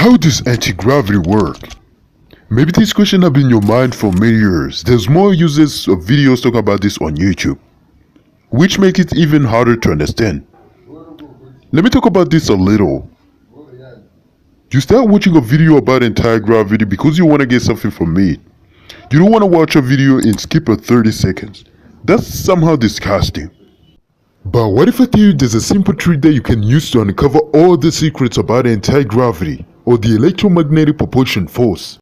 How does anti-gravity work? Maybe this question has been in your mind for many years. There's more uses of videos talking about this on YouTube, which make it even harder to understand. Let me talk about this a little. You start watching a video about anti-gravity because you want to get something from it. You don't want to watch a video and skip 30 seconds. That's somehow disgusting. But what if I tell you there's a simple trick that you can use to uncover all the secrets about anti-gravity or the electromagnetic propulsion force?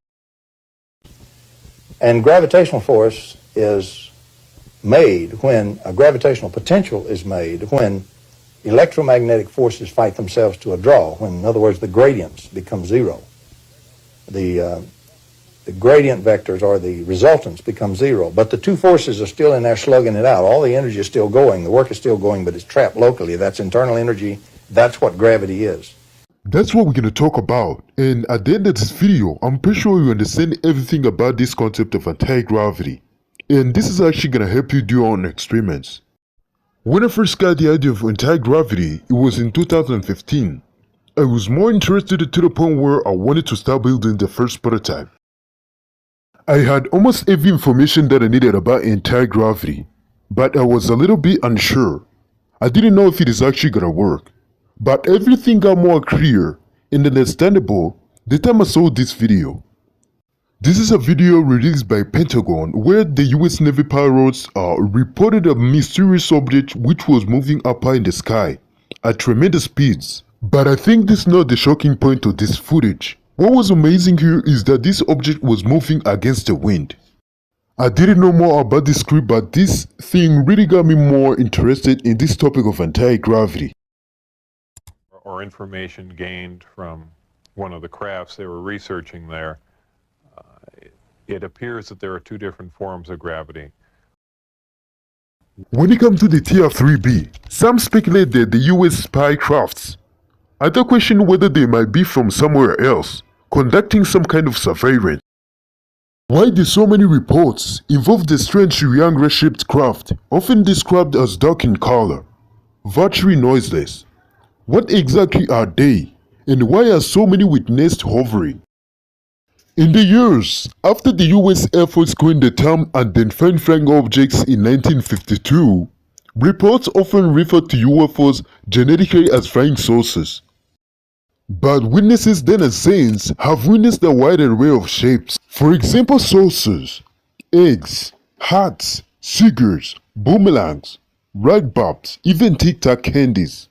And gravitational force is made when a gravitational potential is made when electromagnetic forces fight themselves to a draw. When, in other words, the gradients become zero. The gradient vectors or the resultants become zero, but the two forces are still in there slugging it out. All the energy is still going, the work is still going, but it's trapped locally. That's internal energy. That's what gravity is. That's what we're going to talk about, and at the end of this video, I'm pretty sure you understand everything about this concept of anti-gravity, and this is actually going to help you do your own experiments. When I first got the idea of anti-gravity, it was in 2015. I was more interested to the point where I wanted to start building the first prototype. I had almost every information that I needed about anti-gravity, but I was a little bit unsure. I didn't know if it is actually gonna work, but everything got more clear and understandable the time I saw this video. This is a video released by Pentagon where the US Navy pilots reported a mysterious object which was moving up high in the sky at tremendous speeds. But I think this is not the shocking point of this footage. What was amazing here is that this object was moving against the wind. I didn't know more about this script, but this thing really got me more interested in this topic of anti-gravity. Or information gained from one of the crafts they were researching there, it appears that there are two different forms of gravity. When it comes to the TR-3B, some speculate that the US spy crafts. Others question whether they might be from somewhere else, conducting some kind of surveillance. Why do so many reports involve the strange triangular-shaped craft, often described as dark in color, virtually noiseless? What exactly are they, and why are so many witnessed hovering? In the years after the US Air Force coined the term unidentified flying objects in 1952, reports often referred to UFOs genetically as flying saucers. But witnesses then and since have witnessed a wide array of shapes. For example, saucers, eggs, hearts, cigars, boomerangs, rag bobs, even tic-tac candies.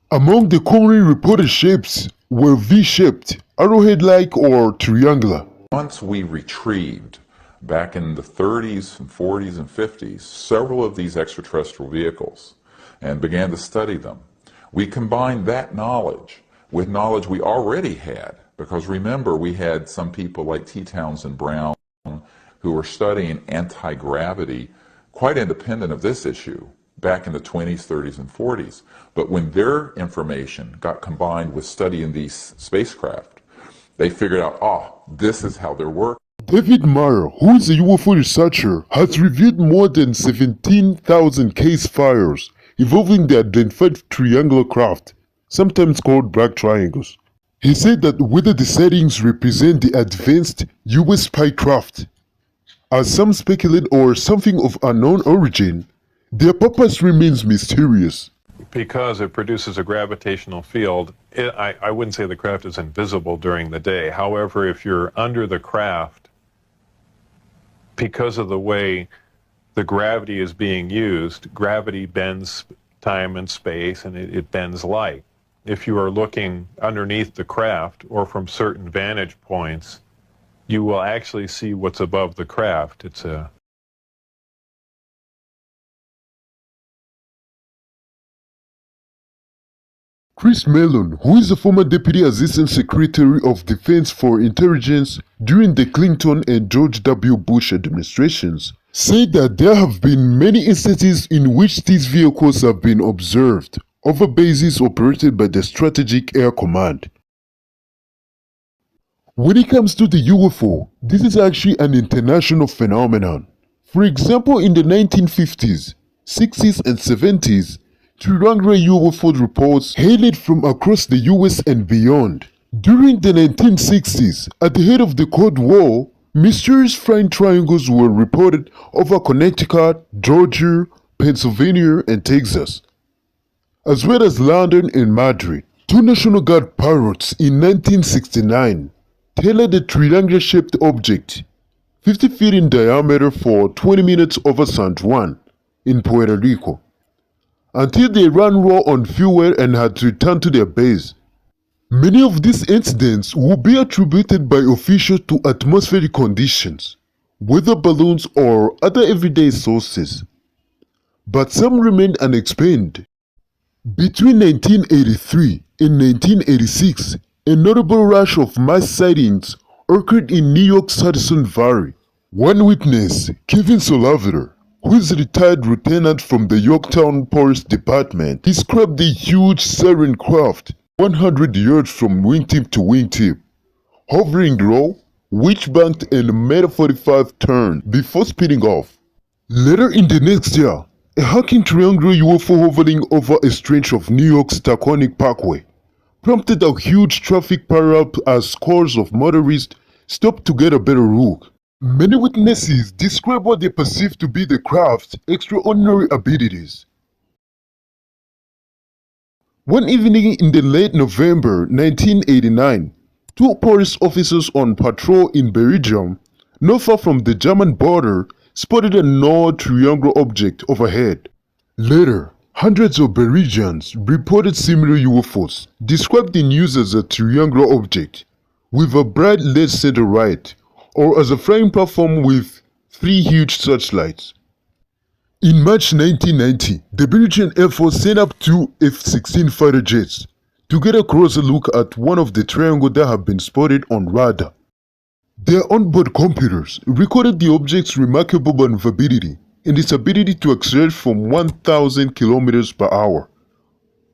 Among the commonly reported shapes were V-shaped, arrowhead-like, or triangular. Once we retrieved, back in the 30s and 40s and 50s, several of these extraterrestrial vehicles and began to study them. We combined that knowledge with knowledge we already had, because remember, we had some people like T. Townsend Brown who were studying anti-gravity quite independent of this issue back in the 20s, 30s, and 40s. But when their information got combined with studying these spacecraft, they figured out, this is how they're working. David Meyer, who is a UFO researcher, has reviewed more than 17,000 case files involving the identified triangular craft, sometimes called black triangles. He said that whether the settings represent the advanced US spy craft, as some speculate, or something of unknown origin, their purpose remains mysterious. Because it produces a gravitational field, I wouldn't say the craft is invisible during the day. However, if you're under the craft, because of the way the gravity is being used, gravity bends time and space, and it bends light. If you are looking underneath the craft or from certain vantage points, you will actually see what's above the craft. Chris Mellon, who is the former Deputy Assistant Secretary of Defense for Intelligence during the Clinton and George W. Bush administrations, said that there have been many instances in which these vehicles have been observed over bases operated by the Strategic Air Command. When it comes to the UFO, this is actually an international phenomenon. For example, in the 1950s, 60s, and 70s, triangular UFO reports hailed from across the US and beyond. During the 1960s, at the head of the Cold War, mysterious flying triangles were reported over Connecticut, Georgia, Pennsylvania, and Texas, as well as London and Madrid. Two National Guard pilots in 1969 tailored a triangular-shaped object 50 feet in diameter for 20 minutes over San Juan in Puerto Rico, until they ran low on fuel and had to return to their base. Many of these incidents will be attributed by officials to atmospheric conditions, weather balloons, or other everyday sources, but some remained unexplained. Between 1983 and 1986, a notable rush of mass sightings occurred in New York's Hudson Valley. One witness, Kevin Solaveter, who is a retired lieutenant from the Yorktown Police Department, described the huge siren craft 100 yards from wingtip to wingtip, hovering low, witch-banked and made a 45 turn before speeding off. Later in the next year, a hacking triangular UFO hovering over a stretch of New York's Taconic Parkway prompted a huge traffic pileup as scores of motorists stopped to get a better look. Many witnesses describe what they perceive to be the craft's extraordinary abilities. One evening in the late November 1989, two police officers on patrol in Belgium, not far from the German border, spotted a null triangular object overhead. Later, hundreds of Belgians reported similar UFOs, described in news as a triangular object, with a bright lead center right, or as a flying platform with three huge searchlights. In March 1990, the Belgian Air Force sent up two F-16 fighter jets to get a closer look at one of the triangles that had been spotted on radar. Their onboard computers recorded the object's remarkable maneuverability and its ability to accelerate from 1,000 kilometers per hour,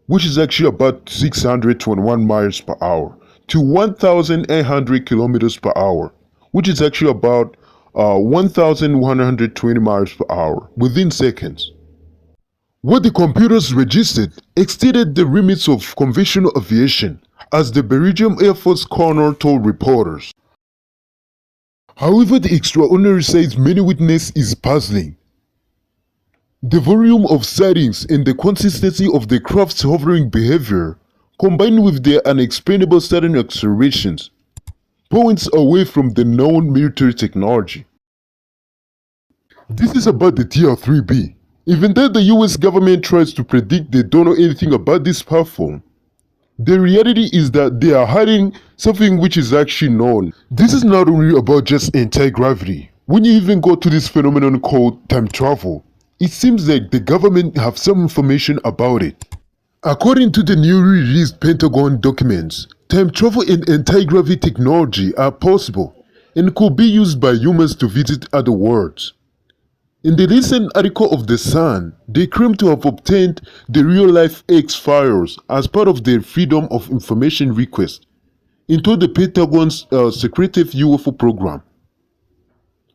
which is actually about 621 miles per hour, to 1,800 kilometers per hour, which is actually about 1,120 miles per hour, within seconds. What the computers registered exceeded the limits of conventional aviation, as the Belgian Air Force colonel told reporters. However, the extraordinary sights many witness is puzzling. The volume of sightings and the consistency of the craft's hovering behavior, combined with their unexplainable sudden accelerations, points away from the known military technology. This is about the TR-3B. Even though the US government tries to predict they don't know anything about this platform, the reality is that they are hiding something which is actually known. This is not only about just anti-gravity. When you even go to this phenomenon called time travel, it seems like the government have some information about it. According to the newly released Pentagon documents, time travel and anti-gravity technology are possible and could be used by humans to visit other worlds. In the recent article of The Sun, they claim to have obtained the real-life X-files as part of their Freedom of Information request into the Pentagon's secretive UFO program,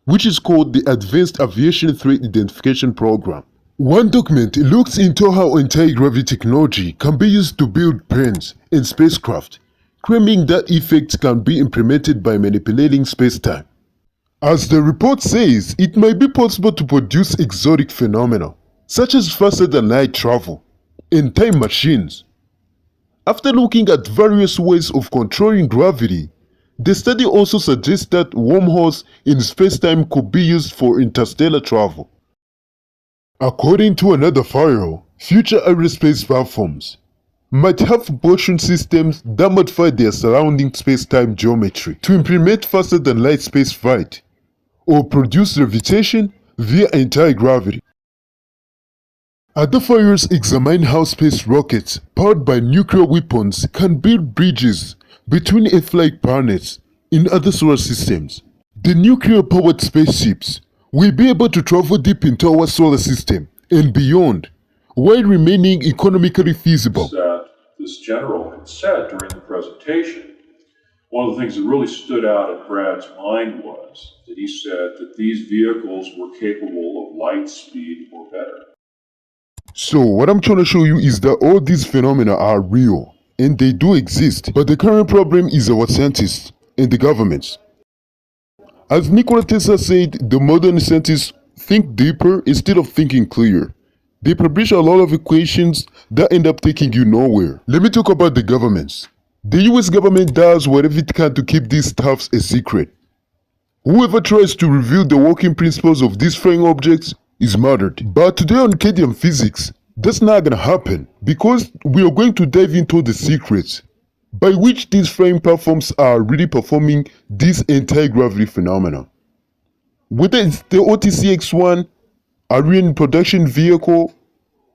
which is called the Advanced Aviation Threat Identification Program. One document looks into how anti-gravity technology can be used to build planes and spacecraft, claiming that effects can be implemented by manipulating space-time. As the report says, it might be possible to produce exotic phenomena, such as faster-than-light travel, and time machines. After looking at various ways of controlling gravity, the study also suggests that wormholes in space-time could be used for interstellar travel. According to another file, future aerospace platforms might have propulsion systems that modify their surrounding space-time geometry to implement faster-than-light spaceflight, or produce levitation via anti-gravity. Other files examine how space rockets powered by nuclear weapons can build bridges between Earth-like planets in other solar systems. The nuclear-powered spaceships will be able to travel deep into our solar system and beyond, while remaining economically feasible. That this general had said during the presentation, one of the things that really stood out in Brad's mind was that he said that these vehicles were capable of light speed or better. So what I'm trying to show you is that all these phenomena are real and they do exist, but the current problem is our scientists and the governments. As Nikola Tesla said, the modern scientists think deeper instead of thinking clear. They publish a lot of equations that end up taking you nowhere. Let me talk about the governments. The US government does whatever it can to keep these stuffs a secret. Whoever tries to reveal the working principles of these flying objects is murdered. But today on KEIDIUM Physics, that's not gonna happen because we are going to dive into the secrets by which these flying platforms are really performing this anti-gravity phenomenon. Whether it's the OTCX-1, Ariane production vehicle,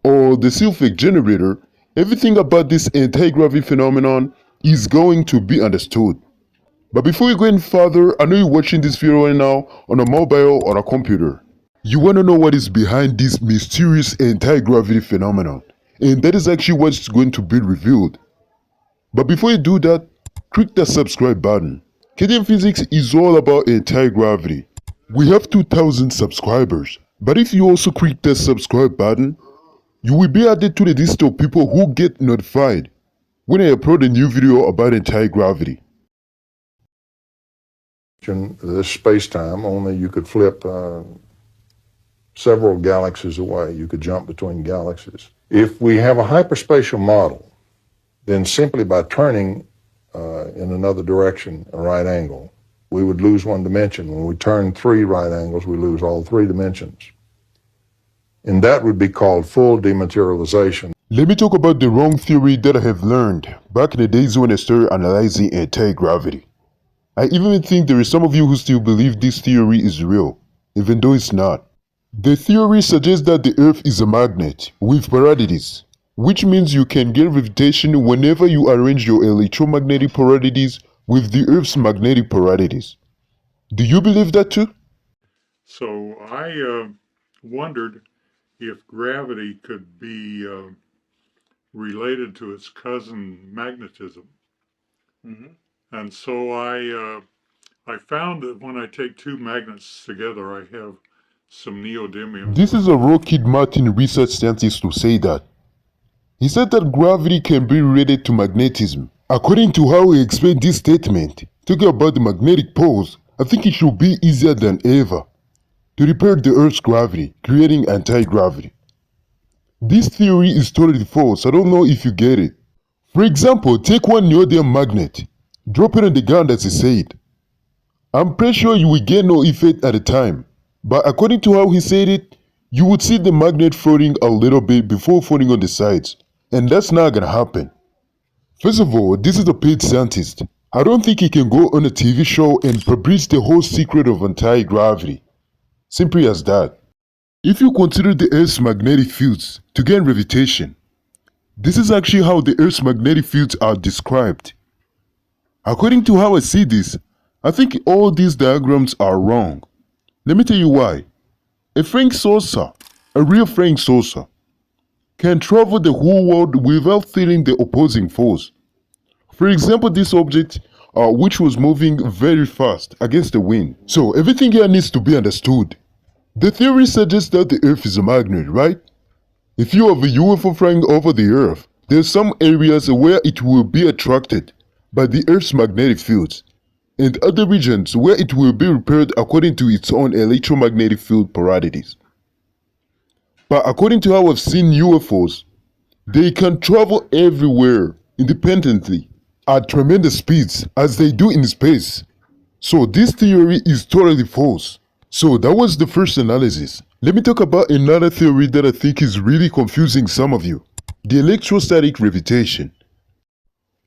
or the Silfake generator, everything about this anti-gravity phenomenon is going to be understood. But before we go any further, I know you're watching this video right now on a mobile or a computer. You want to know what is behind this mysterious anti-gravity phenomenon, and that is actually what's going to be revealed. But before you do that, click the subscribe button. KEIDIUM Physics is all about anti-gravity. We have 2,000 subscribers, but if you also click the subscribe button, you will be added to the list of people who get notified when I upload a new video about anti-gravity. This space-time, only you could flip several galaxies away. You could jump between galaxies. If we have a hyperspatial model, then simply by turning in another direction, a right angle, we would lose one dimension. When we turn 3 right angles, we lose all 3 dimensions. And that would be called full dematerialization. Let me talk about the wrong theory that I have learned back in the days when I started analyzing anti-gravity. I even think there is some of you who still believe this theory is real, even though it's not. The theory suggests that the Earth is a magnet with polarities, which means you can get gravitation whenever you arrange your electromagnetic polarities with the Earth's magnetic polarities. Do you believe that too? So I wondered if gravity could be related to its cousin magnetism. And so I found that when I take 2 magnets together, I have some neodymium. This is a Lockheed Martin research scientist to say that. He said that gravity can be related to magnetism. According to how he explained this statement, talking about the magnetic poles, I think it should be easier than ever to repair the Earth's gravity, creating anti-gravity. This theory is totally false. I don't know if you get it. For example, take one neodymium magnet, drop it on the ground as he said. I'm pretty sure you will get no effect at the time, but according to how he said it, you would see the magnet floating a little bit before falling on the sides, and that's not gonna happen. First of all, this is a paid scientist. I don't think he can go on a TV show and publish the whole secret of anti-gravity. Simply as that. If you consider the Earth's magnetic fields to gain gravitation, this is actually how the Earth's magnetic fields are described. According to how I see this, I think all these diagrams are wrong. Let me tell you why. A flying saucer, a real flying saucer, can travel the whole world without feeling the opposing force. For example, this object, which was moving very fast against the wind. So everything here needs to be understood. The theory suggests that the Earth is a magnet, right? If you have a UFO flying over the Earth, there are some areas where it will be attracted by the Earth's magnetic fields, and other regions where it will be repaired according to its own electromagnetic field polarities. But according to how I've seen UFOs, they can travel everywhere independently at tremendous speeds as they do in space. So this theory is totally false. So that was the first analysis. Let me talk about another theory that I think is really confusing some of you. The electrostatic gravitation.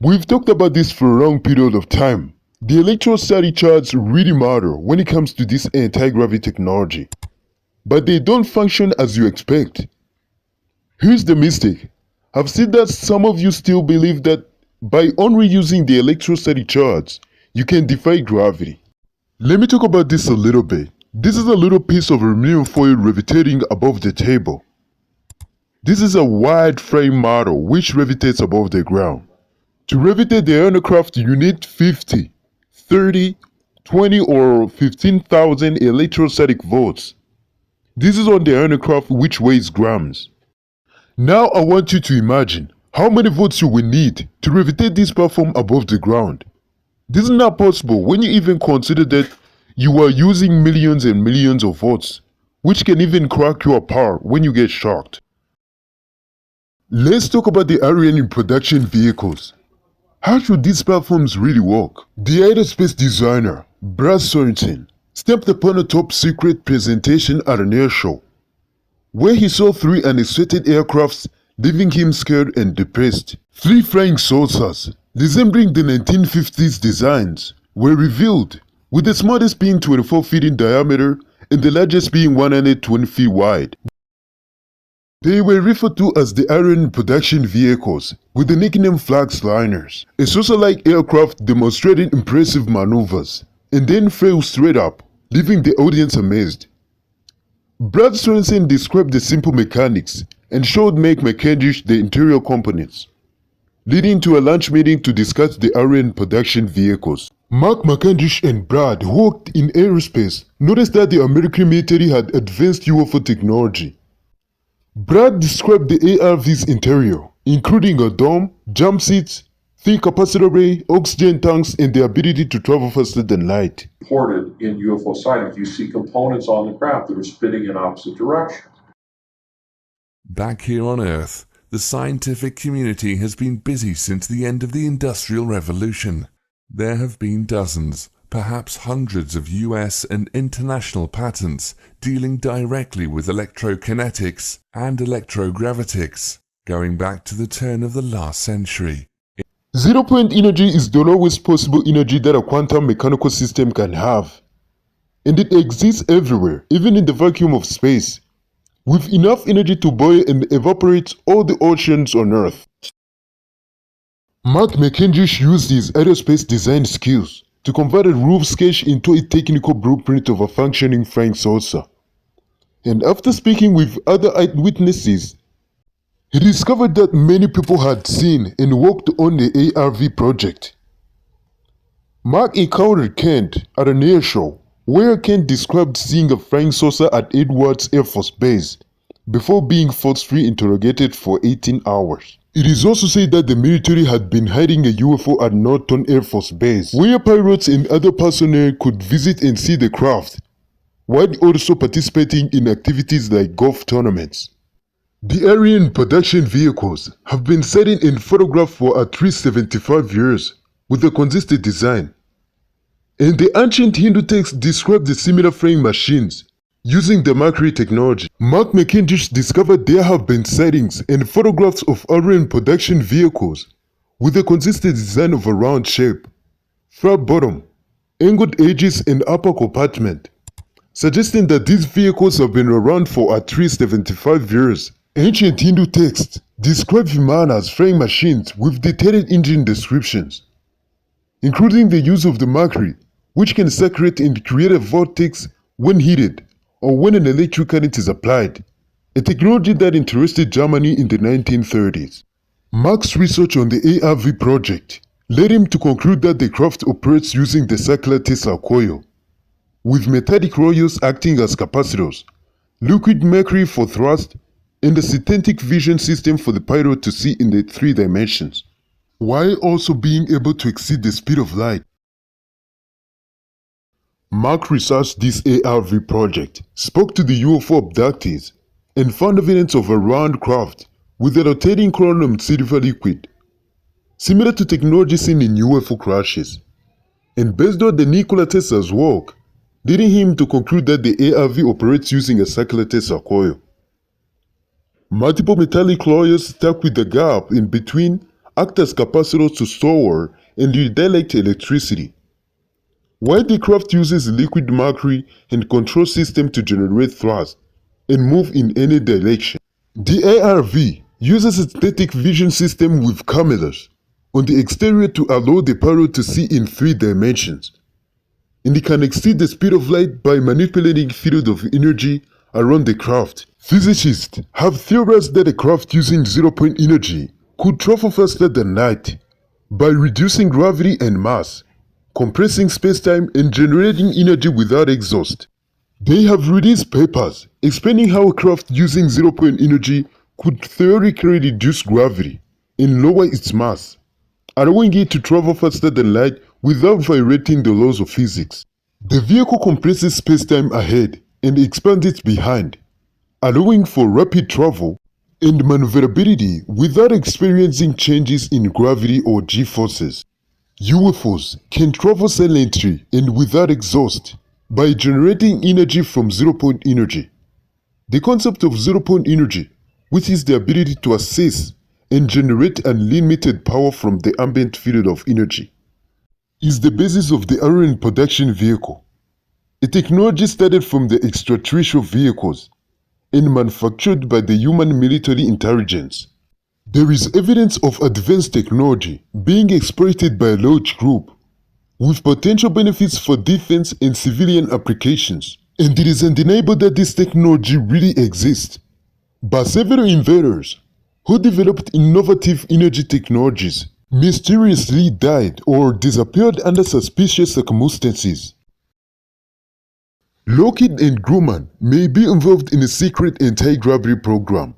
We've talked about this for a long period of time. The electrostatic charges really matter when it comes to this anti-gravity technology. But they don't function as you expect. Here's the mistake. I've seen that some of you still believe that by only using the electrostatic charge, you can defy gravity. Let me talk about this a little bit. This is a little piece of aluminum foil levitating above the table. This is a wide frame model which levitates above the ground. To levitate the aircraft, you need 50, 30, 20 or 15,000 electrostatic volts. This is on the aircraft which weighs grams. Now I want you to imagine how many votes you will need to levitate this platform above the ground. This is not possible when you even consider that you are using millions and millions of votes, which can even crack you apart when you get shocked. Let's talk about the Ariane production vehicles. How should these platforms really work? The aerospace designer, Brad Sorensen, stepped upon a top secret presentation at an air show, where he saw 3 unexpected aircrafts, leaving him scared and depressed. 3 flying saucers, resembling the 1950s designs, were revealed, with the smallest being 24 feet in diameter and the largest being 120 feet wide. They were referred to as the Ariane production vehicles, with the nickname Flagsliners. A saucer-like aircraft demonstrated impressive maneuvers, and then fell straight up, leaving the audience amazed. Brad Sorensen described the simple mechanics and showed Mike McKendish the interior components, leading to a lunch meeting to discuss the Ariane production vehicles. Mark McKendish and Brad, who worked in aerospace, noticed that the American military had advanced UFO technology. Brad described the ARV's interior, including a dome, jump seats, thin capacitor array, oxygen tanks, and the ability to travel faster than light. Reported in UFO sightings, you see components on the craft that are spinning in opposite directions. Back here on Earth, the scientific community has been busy since the end of the Industrial Revolution. There have been dozens, perhaps hundreds of US and international patents dealing directly with electrokinetics and electrogravitics, going back to the turn of the last century. Zero-point energy is the lowest possible energy that a quantum mechanical system can have, and it exists everywhere, even in the vacuum of space, with enough energy to boil and evaporate all the oceans on Earth. Mark McKendish used his aerospace design skills to convert a roof sketch into a technical blueprint of a functioning flying saucer. And after speaking with other eyewitnesses, he discovered that many people had seen and worked on the ARV project. Mark encountered Kent at an air show, where Kent described seeing a flying saucer at Edwards Air Force Base before being forcefully interrogated for 18 hours. It is also said that the military had been hiding a UFO at Norton Air Force Base, where pilots and other personnel could visit and see the craft, while also participating in activities like golf tournaments. The Ariane production vehicles have been sighted and photographed for at least 75 years with a consistent design. And the ancient Hindu texts describe the similar flying machines using the Mercury technology. Mark McKendish discovered there have been sightings and photographs of Ariane production vehicles with a consistent design of a round shape, flat bottom, angled edges and upper compartment, suggesting that these vehicles have been around for at least 75 years. Ancient Hindu texts describe Vimana as flying machines with detailed engine descriptions, including the use of the Mercury, which can circulate and create a vortex when heated or when an electric current is applied, a technology that interested Germany in the 1930s. Mark's research on the ARV project led him to conclude that the craft operates using the circular Tesla coil, with metallic coils acting as capacitors, liquid mercury for thrust, and a synthetic vision system for the pilot to see in the 3 dimensions, while also being able to exceed the speed of light. Mark researched this ARV project, spoke to the UFO abductees, and found evidence of a round craft with a rotating chromium silver liquid, similar to technology seen in UFO crashes. And based on the Nikola Tesla's work, leading him to conclude that the ARV operates using a circular Tesla coil. Multiple metallic coils stuck with the gap in between act as capacitors to store and redirect electricity, while the craft uses liquid mercury and control system to generate thrust and move in any direction. The ARV uses a synthetic vision system with cameras on the exterior to allow the pilot to see in 3 dimensions, and it can exceed the speed of light by manipulating field of energy around the craft. Physicists have theorized that a craft using zero-point energy could travel faster than light by reducing gravity and mass, compressing space-time and generating energy without exhaust. They have released papers explaining how a craft using zero-point energy could theoretically reduce gravity and lower its mass, allowing it to travel faster than light without violating the laws of physics. The vehicle compresses spacetime ahead and expands it behind, allowing for rapid travel and maneuverability without experiencing changes in gravity or g-forces. UFOs can travel silently and without exhaust by generating energy from zero-point energy. The concept of zero-point energy, which is the ability to access and generate unlimited power from the ambient field of energy, is the basis of the Ariane production vehicle, a technology started from the extraterrestrial vehicles and manufactured by the human military intelligence. There is evidence of advanced technology being exploited by a large group with potential benefits for defense and civilian applications. And it is undeniable that this technology really exists. But several inventors who developed innovative energy technologies mysteriously died or disappeared under suspicious circumstances. Lockheed and Grumman may be involved in a secret anti-gravity program,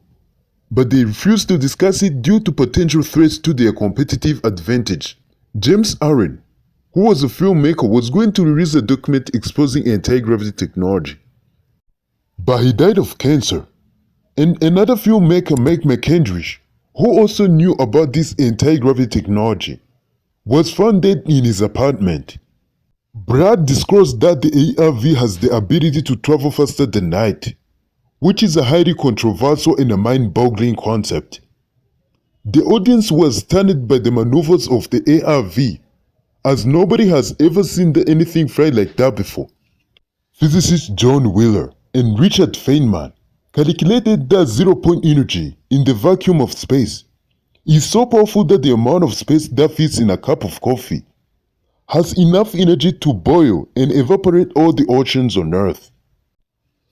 but they refuse to discuss it due to potential threats to their competitive advantage. James Aaron, who was a filmmaker, was going to release a document exposing anti-gravity technology, but he died of cancer. And another filmmaker, Mike McKendrick, who also knew about this anti-gravity technology, was found dead in his apartment. Brad disclosed that the ARV has the ability to travel faster than light, which is a highly controversial and a mind-boggling concept. The audience was stunned by the maneuvers of the ARV, as nobody has ever seen anything fly like that before. Physicists John Wheeler and Richard Feynman calculated that zero-point energy in the vacuum of space is so powerful that the amount of space that fits in a cup of coffee has enough energy to boil and evaporate all the oceans on Earth.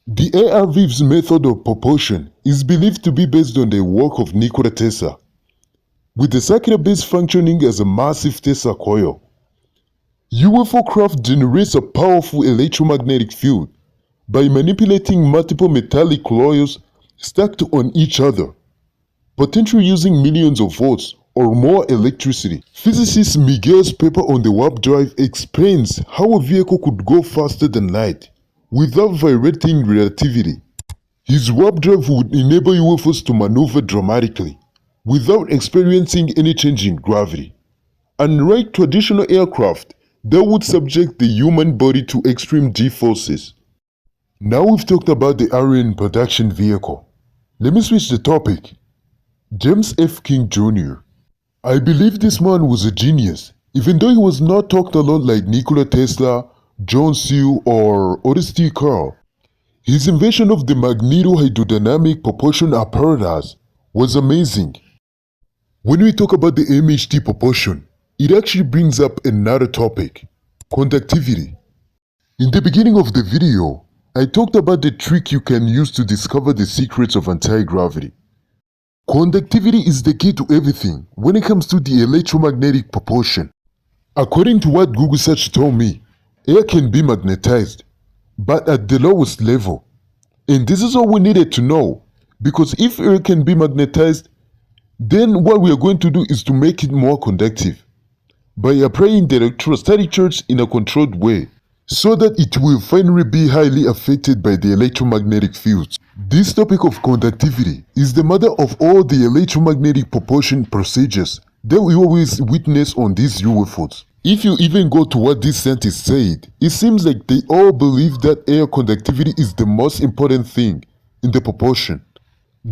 The ARV's method of propulsion is believed to be based on the work of Nikola Tesla, with the circular base functioning as a massive Tesla coil. UFO craft generates a powerful electromagnetic field by manipulating multiple metallic coils stacked on each other, potentially using millions of volts or more electricity. Physicist Miguel's paper on the warp drive explains how a vehicle could go faster than light without violating relativity. His warp drive would enable UFOs to maneuver dramatically without experiencing any change in gravity, unlike traditional aircraft that would subject the human body to extreme g-forces. Now we've talked about the Ariane production vehicle. Let me switch the topic. James F. King Jr. I believe this man was a genius, even though he was not talked a lot like Nikola Tesla, John Seale, or Otis T. Carl. His invention of the magnetohydrodynamic propulsion apparatus was amazing. When we talk about the MHD propulsion, it actually brings up another topic, conductivity. In the beginning of the video, I talked about the trick you can use to discover the secrets of anti-gravity. Conductivity is the key to everything when it comes to the electromagnetic propulsion. According to what Google search told me, air can be magnetized, but at the lowest level. And this is all we needed to know, because if air can be magnetized, then what we are going to do is to make it more conductive by applying the electrostatic charge in a controlled way, so that it will finally be highly affected by the electromagnetic fields. This topic of conductivity is the mother of all the electromagnetic propulsion procedures that we always witness on these UFOs. If you even go to what these scientists said, it seems like they all believe that air conductivity is the most important thing in the propulsion.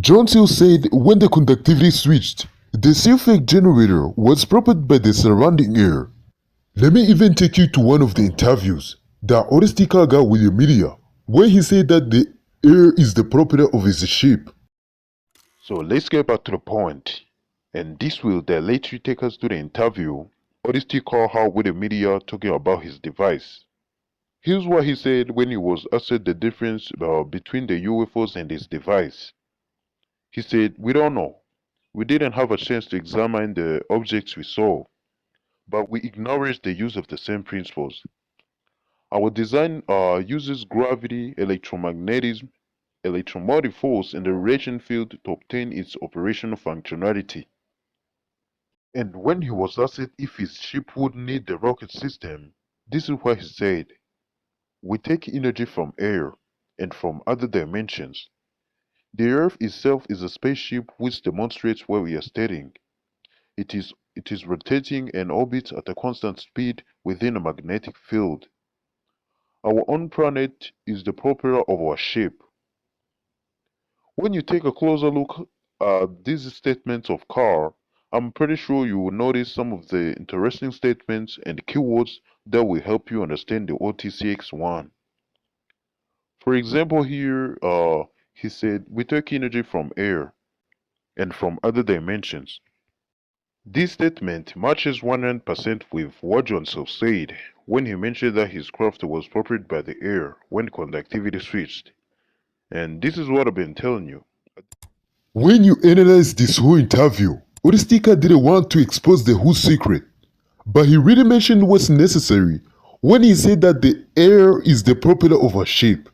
John Seale said when the conductivity switched, the Seale effect generator was propelled by the surrounding air. Let me even take you to one of the interviews that Otis T. Carl got with the media, where he said that the air is the propeller of his ship. So let's get back to the point, and this will directly take us to the interview Otis T. Carl had with the media talking about his device. Here's what he said when he was asked the difference between the UFOs and his device. He said, "We don't know. We didn't have a chance to examine the objects we saw, but we acknowledge the use of the same principles. Our design uses gravity, electromagnetism, electromotive force in the radiation field to obtain its operational functionality. And when he was asked if his ship would need the rocket system, this is what he said. We take energy from air and from other dimensions. The Earth itself is a spaceship which demonstrates where we are stating. It is rotating and orbits at a constant speed within a magnetic field. Our own planet is the propeller of our ship. When you take a closer look at these statements of Carr, I'm pretty sure you will notice some of the interesting statements and keywords that will help you understand the OTCX-1. For example here, he said, we take energy from air and from other dimensions. This statement matches 100% with what Johnson said when he mentioned that his craft was propelled by the air when conductivity switched. And this is what I've been telling you. When you analyze this whole interview, Oristika didn't want to expose the whole secret, but he really mentioned what's necessary when he said that the air is the propeller of a ship.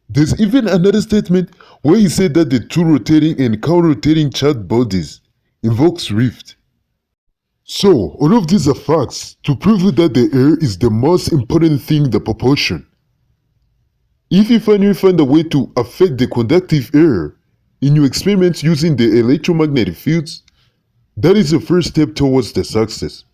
There's even another statement where he said that the two rotating and counter-rotating charged bodies invokes rift. So, all of these are facts to prove that the air is the most important thing in the proportion. If you finally find a way to affect the conductive air in your experiments using the electromagnetic fields, that is the first step towards the success.